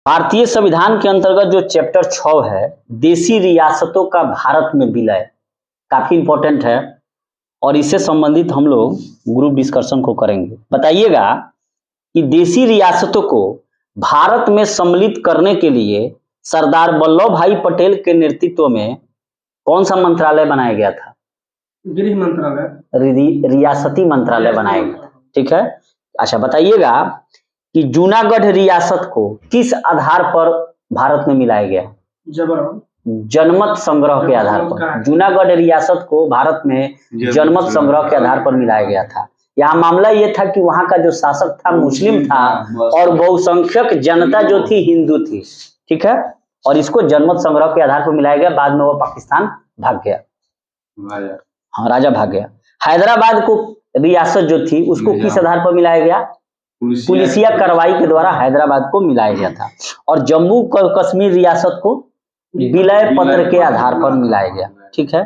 भारतीय संविधान के अंतर्गत जो चैप्टर 6 है, देशी रियासतों का भारत में विलय, काफी इंपॉर्टेंट है और इससे संबंधित हम लोग ग्रुप डिस्कशन को करेंगे। बताइएगा कि देशी रियासतों को भारत में सम्मिलित करने के लिए सरदार वल्लभ भाई पटेल के नेतृत्व में कौन सा मंत्रालय बनाया गया था? गृह मंत्रालय, रियासती मंत्रालय बनाया गया था। ठीक है। अच्छा, बताइएगा कि जूनागढ़ रियासत को किस आधार पर भारत में मिलाया गया? जनमत संग्रह के आधार पर। जूनागढ़ रियासत को भारत में जनमत संग्रह के आधार पर मिलाया गया था। यहाँ मामला ये था कि वहां का जो शासक था मुस्लिम था और बहुसंख्यक जनता जो थी हिंदू थी। ठीक है। और इसको जनमत संग्रह के आधार पर मिलाया गया। बाद में वो पाकिस्तान भाग गया। हाँ, राजा भाग गया। हैदराबाद को रियासत जो थी उसको किस आधार पर मिलाया गया? पुलिसिया कार्रवाई के द्वारा हैदराबाद को मिलाया गया था। और जम्मू कश्मीर रियासत को विलय पत्र के आधार पर मिलाया गया। ठीक है।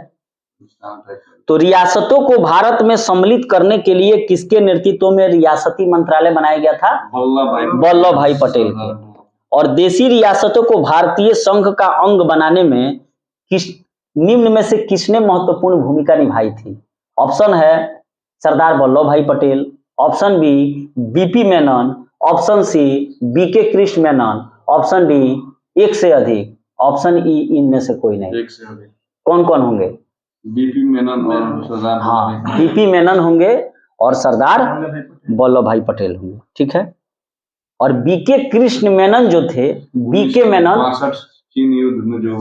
तो रियासतों को भारत में सम्मिलित करने के लिए किसके नेतृत्व में रियासती मंत्रालय बनाया गया था? वल्लभ भाई पटेल के। और देशी रियासतों को भारतीय संघ का अंग बनाने में निम्न में से किसने महत्वपूर्ण भूमिका निभाई थी? ऑप्शन है Sardar Vallabhbhai Patel, option B BP Menon, option C BK Krishna Menon, option D एक से अधिक, ऑप्शन ई इनमें से कोई नहीं। एक से अधिक कौन कौन होंगे? बीपी मेनन और सरदार, हाँ, बीपी मेनन होंगे और सरदार वल्लभ भाई पटेल होंगे। ठीक है। और बीके कृष्ण मेनन जो थे, बीके मेनन चीन युद्ध में जो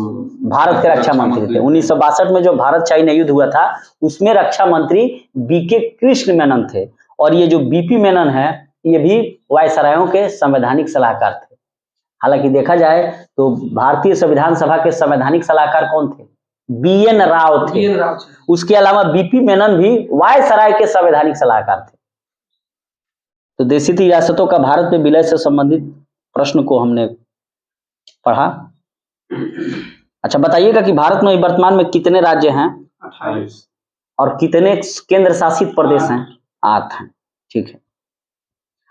भारत के रक्षा मंत्री थे, 1962 में जो भारत चाइना युद्ध हुआ था उसमें रक्षा मंत्री बीके कृष्ण मेनन थे। और ये जो बीपी मेनन है ये भी वायसरायों के संवैधानिक सलाहकार थे। हालांकि देखा जाए तो भारतीय संविधान सभा के संवैधानिक सलाहकार कौन थे? बीएन राव थे। उसके अलावा बीपी मेनन भी वायसराय के संवैधानिक सलाहकार थे। तो देशी रियासतों का भारत में विलय से संबंधित प्रश्न को हमने पढ़ा। अच्छा, बताइएगा कि भारत में वर्तमान में कितने राज्य हैं? 28। और कितने केंद्र शासित प्रदेश हैं? 8 हैं। ठीक है।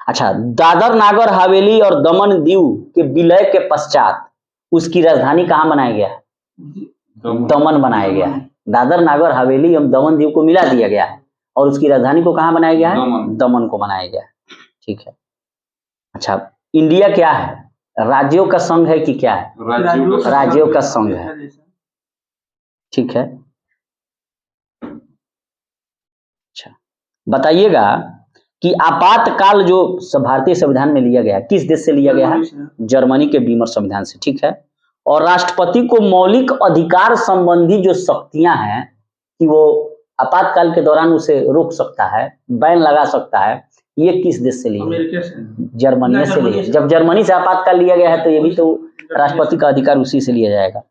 अच्छा, दादर नागर हवेली और दमन दीव के विलय के पश्चात उसकी राजधानी कहाँ बनाया गया है? दमन बनाया गया है। दादर नागर हवेली और दमन दीव को मिला दिया गया है और उसकी राजधानी को कहाँ बनाया गया है? दमन को बनाया गया है। ठीक है। अच्छा, इंडिया क्या है? राज्यों का संघ है कि क्या है? राज्यों का संघ है। ठीक है। अच्छा, बताइएगा कि आपातकाल जो भारतीय संविधान में लिया गया है किस देश से लिया गया है? जर्मनी के वीमर संविधान से। ठीक है। और राष्ट्रपति को मौलिक अधिकार संबंधी जो शक्तियां हैं कि वो आपातकाल के दौरान उसे रोक सकता है, बैन लगा सकता है, ये किस देश से लिया? जर्मनी से लिया। जब जर्मनी से आपातकाल लिया गया है तो ये भी तो राष्ट्रपति का अधिकार उसी से लिया जाएगा।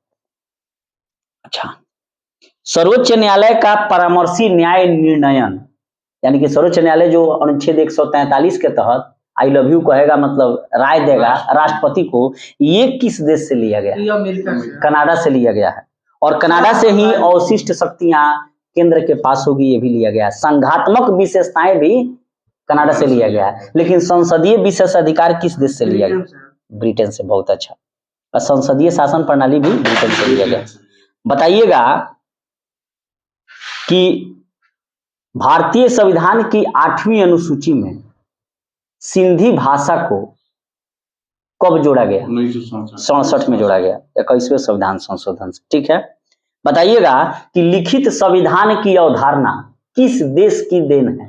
अच्छा, सर्वोच्च न्यायालय का परामर्शी न्याय निर्णयन, यानी कि सर्वोच्च न्यायालय जो अनुच्छेद 143 के तहत आई लव यू कहेगा, मतलब राय देगा राष्ट्रपति को, ये किस देश से लिया गया? कनाडा से लिया गया है। और कनाडा से ही अवशिष्ट शक्तियां केंद्र के पास होगी, ये भी लिया गया है। संघात्मक विशेषताएं भी कनाडा से लिया गया है। लेकिन संसदीय विशेषाधिकार किस देश से लिया गया? ब्रिटेन से। बहुत अच्छा। और संसदीय शासन प्रणाली भी ब्रिटेन से लिया गया। बताइएगा कि भारतीय संविधान की 8वीं अनुसूची में सिंधी भाषा को कब जोड़ा गया? 1967 में जोड़ा गया, 21वें संविधान संशोधन से। ठीक है। बताइएगा कि लिखित संविधान की अवधारणा किस देश की देन है?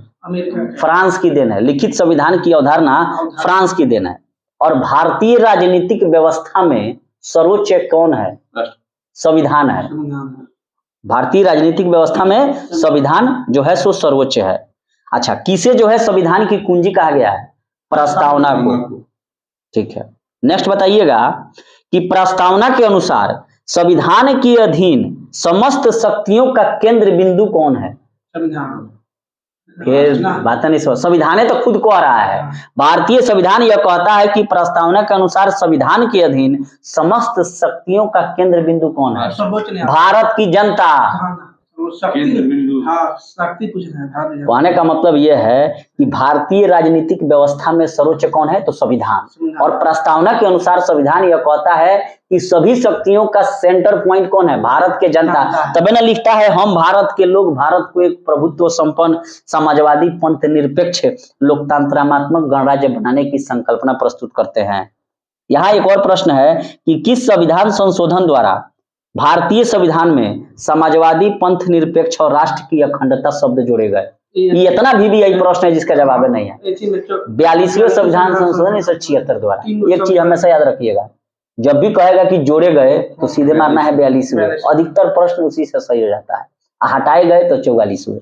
फ्रांस की देन है। लिखित संविधान की अवधारणा फ्रांस की देन है। और भारतीय राजनीतिक व्यवस्था में सर्वोच्च कौन है? संविधान है। भारतीय राजनीतिक व्यवस्था में संविधान जो है सो सर्वोच्च है। अच्छा, किसे जो है संविधान की कुंजी कहा गया है? प्रस्तावना को। ठीक है। नेक्स्ट बताइएगा कि प्रस्तावना के अनुसार संविधान के अधीन समस्त शक्तियों का केंद्र बिंदु कौन है? फिर बात नहीं समझ, संविधान तो खुद कह रहा है। भारतीय संविधान यह कहता है कि प्रस्तावना के अनुसार संविधान के अधीन समस्त शक्तियों का केंद्र बिंदु कौन है? भारत की जनता। शक्ति पूछ रहे हैं। कहने का मतलब यह है कि भारतीय राजनीतिक व्यवस्था में सर्वोच्च कौन है, तो संविधान। और प्रस्तावना के अनुसार संविधान यह कहता है कि सभी शक्तियों का सेंटर पॉइंट कौन है, भारत के जनता। तभी ना लिखता है, हम भारत के लोग भारत को एक प्रभुत्व संपन्न समाजवादी पंथ निरपेक्ष लोकतंत्रात्मक गणराज्य बनाने की संकल्पना प्रस्तुत करते हैं। यहाँ एक और प्रश्न है कि किस संविधान संशोधन द्वारा भारतीय संविधान में समाजवादी पंथ निरपेक्ष और राष्ट्र की अखंडता शब्द जोड़े गए। ये इतना भी यही प्रश्न है जिसका जवाब नहीं है। 42वें संविधान संशोधन 1976 द्वारा। एक चीज हमेशा याद रखिएगा, जब भी कहेगा कि जोड़े गए तो सीधे मारना है 42वें। अधिकतर प्रश्न उसी से सही हो जाता है। हटाए गए तो 44वें।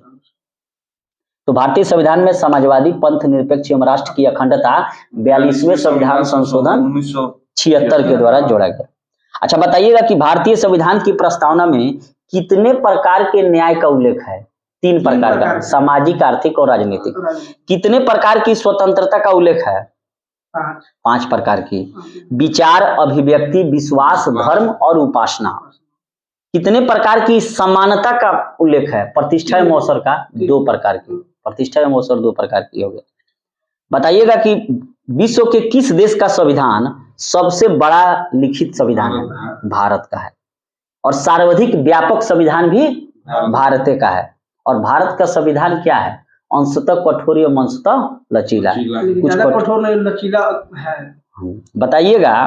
तो भारतीय संविधान में समाजवादी पंथ निरपेक्ष एवं राष्ट्र की अखंडता 42वें संविधान संशोधन 1976 के द्वारा जोड़ा गया। अच्छा बताइएगा कि भारतीय संविधान की प्रस्तावना में कितने प्रकार के न्याय का उल्लेख है? 3 प्रकार का, सामाजिक, आर्थिक और राजनीतिक। कितने प्रकार की स्वतंत्रता का उल्लेख है? 5 प्रकार की। विचार, अभिव्यक्ति, विश्वास, धर्म और उपासना। कितने प्रकार की समानता का उल्लेख है? प्रतिष्ठा एवं अवसर का 2 प्रकार की। प्रतिष्ठा एवं अवसर 2 प्रकार की हो गए। बताइएगा कि विश्व के किस देश का संविधान सबसे बड़ा लिखित संविधान है? भारत का है। और सर्वाधिक व्यापक संविधान भी भारत का है। और भारत का संविधान क्या है? अंशतः कठोर एवं अंशतः लचीला। कुछ कठोर नहीं, लचीला है। बताइएगा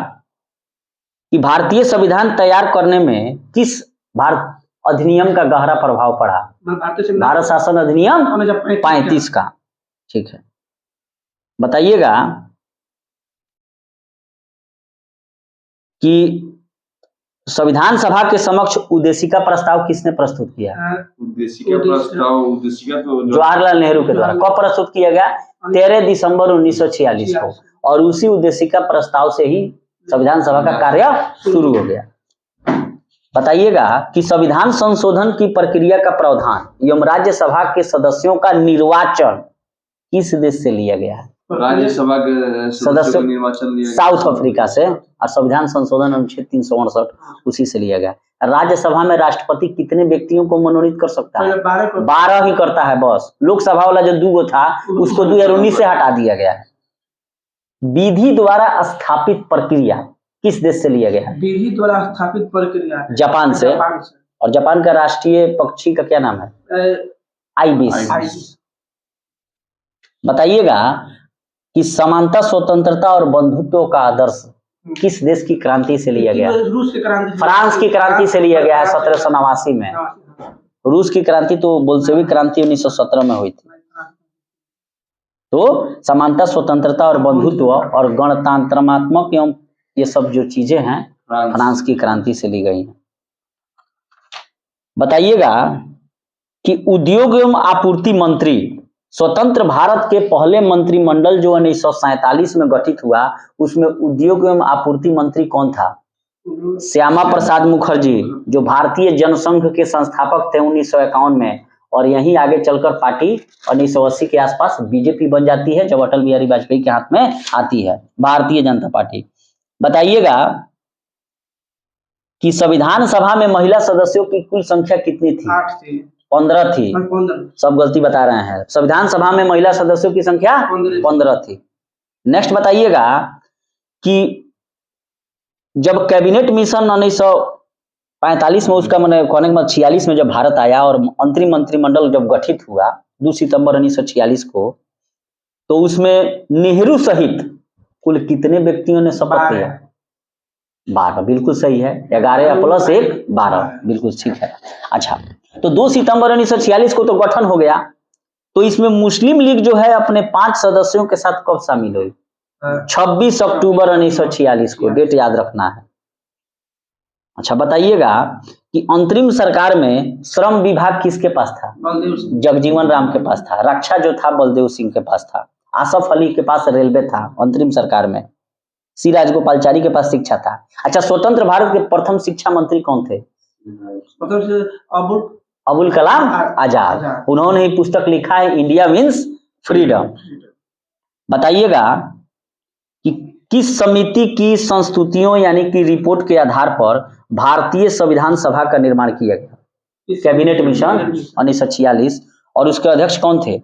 कि भारतीय संविधान तैयार करने में किस भारत अधिनियम का गहरा प्रभाव पड़ा? भारत शासन अधिनियम 35 का। ठीक है, बताइएगा कि संविधान सभा के समक्ष उद्देशिका प्रस्ताव किसने प्रस्तुत किया? उद्देशिका तो जवाहरलाल नेहरू के द्वारा। कब प्रस्तुत किया गया? 13 दिसंबर 1946 को। और उसी उद्देशिका प्रस्ताव से ही संविधान सभा का कार्य शुरू हो गया। बताइएगा कि संविधान संशोधन की प्रक्रिया का प्रावधान एवं राज्यसभा के सदस्यों का निर्वाचन किस देश से लिया गया है? राज्यसभा के सदस्यों का निर्वाचन लिया गया साउथ अफ्रीका से। और संविधान संशोधन अनुच्छेद 368 उसी से लिया गया। राज्यसभा में राष्ट्रपति कितने व्यक्तियों को मनोनीत कर सकता है? 12 ही करता है बस। लोकसभा वाला जो 2 था उसको 2019 से हटा दिया गया है। विधि द्वारा स्थापित प्रक्रिया किस देश से लिया गया है? विधि द्वारा स्थापित प्रक्रिया जापान से। और जापान का राष्ट्रीय पक्षी का क्या नाम है? आइबिस। बताइएगा कि समानता, स्वतंत्रता और बंधुत्व का आदर्श किस देश की क्रांति से लिया गया? रूस की क्रांति। फ्रांस की क्रांति से लिया गया है 1789 में। रूस की क्रांति तो बोल्शेविक क्रांति 1917 में हुई थी। तो समानता, स्वतंत्रता और बंधुत्व और गणतंत्रात्मक एवं ये सब जो चीजें हैं फ्रांस की क्रांति से ली गई हैं। बताइएगा कि उद्योग एवं आपूर्ति मंत्री, स्वतंत्र भारत के पहले मंत्रिमंडल जो 1947 में गठित हुआ उसमें उद्योग एवं आपूर्ति मंत्री कौन था? श्यामा प्रसाद मुखर्जी, जो भारतीय जनसंघ के संस्थापक थे 1951 में। और यहीं आगे चलकर पार्टी 1980 के आसपास बीजेपी बन जाती है जब अटल बिहारी वाजपेयी के हाथ में आती है भारतीय जनता पार्टी। बताइएगा कि संविधान सभा में महिला सदस्यों की कुल संख्या कितनी थी? 8 थी। 15 थी। सब गलती बता रहे हैं। संविधान सभा में महिला सदस्यों की संख्या 15 थी। नेक्स्ट बताइएगा कि जब कैबिनेट मिशन 1945 में उसका मैंने कहने के बाद 46 में जब भारत आया और अंतरिम मंत्रिमंडल जब गठित हुआ 2 सितंबर 1946 को, तो उसमें नेहरू सहित कुल कितने व्यक्तियों ने शपथ लिया? 12। बिल्कुल सही है। 11 प्लस 1 12। बिल्कुल ठीक है। अच्छा, तो 2 सितंबर 1946 को तो गठन हो गया। तो इसमें मुस्लिम लीग जो है अपने 5 सदस्यों के साथ कब शामिल हुई? 26 अक्टूबर 1946 को। डेट याद रखना है। अच्छा बताइएगा कि अंतरिम सरकार में श्रम विभाग किसके पास था? जगजीवन राम के पास था। रक्षा जो था बलदेव सिंह के पास था। आसफ अली के पास रेलवे था अंतरिम सरकार में। सी राजगोपालचारी के पास शिक्षा था। अच्छा, स्वतंत्र भारत के प्रथम शिक्षा मंत्री कौन थे? अबुल कलाम आजाद। उन्होंने ही पुस्तक लिखा है इंडिया मीन्स फ्रीडम। बताइएगा कि किस समिति की संस्तुतियों यानी कि रिपोर्ट के आधार पर भारतीय संविधान सभा का निर्माण किया गया? कैबिनेट मिशन 1946, और उसके अध्यक्ष कौन थे?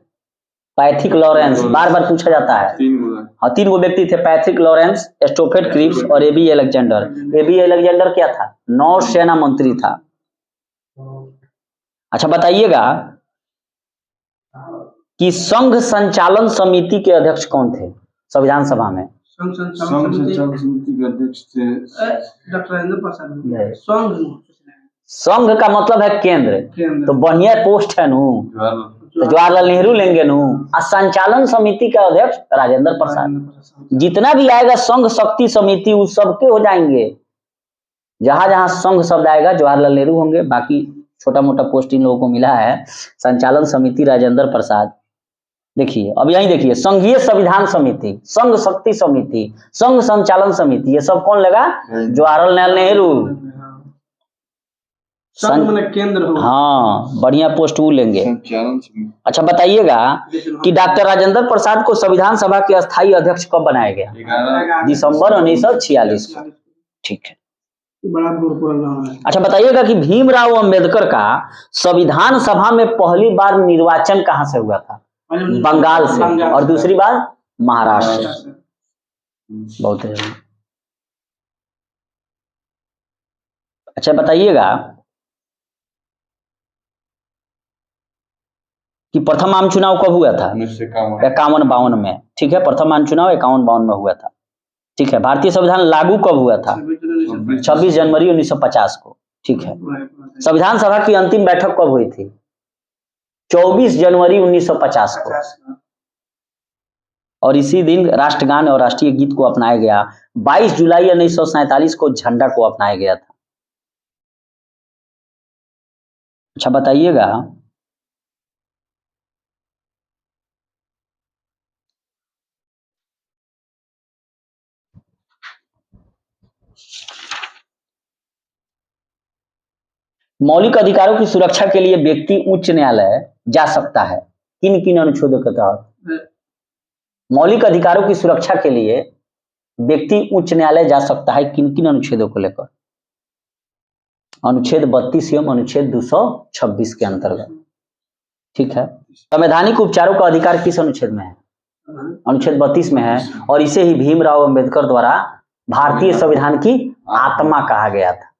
Pethick Lawrence. बार बार पूछा जाता है। 3 गो व्यक्ति थे, पैथिक लॉरेंस, स्टोफेड क्रिप्स और एबी अलेक्जेंडर। एबी अलेक्जेंडर क्या था? नौसेना मंत्री था। अच्छा बताइएगा कि संघ संचालन समिति के अध्यक्ष कौन थे संविधान सभा में? संघ संचालन समिति के अध्यक्ष थे डॉक्टर राजेंद्र प्रसाद। संघ का मतलब है केंद्र, तो बढ़िया पोस्ट है नू, तो जवाहरलाल नेहरू लेंगे नू। और संचालन समिति का अध्यक्ष राजेंद्र प्रसाद। जितना भी आएगा संघ शक्ति समिति उस सबके हो जाएंगे। जहां जहां संघ शब्द आएगा जवाहरलाल नेहरू होंगे, बाकी छोटा मोटा पोस्ट इन लोगों को मिला है। संचालन समिति राजेंद्र प्रसाद। देखिए अब यही देखिए, संघीय संविधान समिति, संघ शक्ति समिति, संघ संचालन समिति, ये सब कौन लगा? जवाहरलाल नेहरू। केंद्र हो। हाँ, बढ़िया पोस्ट वो लेंगे। अच्छा बताइएगा कि डॉक्टर राजेंद्र प्रसाद को संविधान सभा के अस्थायी अध्यक्ष कब बनाया गया? दिसंबर 1946 को। ठीक है। अच्छा बताइएगा कि भीमराव अंबेडकर का संविधान सभा में पहली बार निर्वाचन कहां से हुआ था? बंगाल से, और दूसरी बार महाराष्ट्र से। बहुत है। अच्छा बताइएगा कि प्रथम आम चुनाव कब हुआ था? 51-52 में। ठीक है, प्रथम आम चुनाव 51-52 में हुआ था। ठीक है। भारतीय संविधान लागू कब हुआ था? 26 जनवरी 1950 को। ठीक है। संविधान सभा की अंतिम बैठक कब हुई थी? 24 जनवरी 1950 को। और इसी दिन राष्ट्रगान और राष्ट्रीय गीत को अपनाया गया। 22 जुलाई 1947 को झंडा को अपनाया गया था। अच्छा बताइएगा मौलिक अधिकारों की सुरक्षा के लिए व्यक्ति उच्च न्यायालय जा सकता है किन किन अनुच्छेदों के तहत? मौलिक अधिकारों की सुरक्षा के लिए व्यक्ति उच्च न्यायालय जा सकता है किन किन अनुच्छेदों को लेकर? अनुच्छेद 32 एवं अनुच्छेद 226 के अंतर्गत। ठीक है। संवैधानिक उपचारों का अधिकार किस अनुच्छेद में है? अनुच्छेद 32 में है, और इसे ही भीमराव अंबेडकर द्वारा भारतीय संविधान की आत्मा कहा गया था।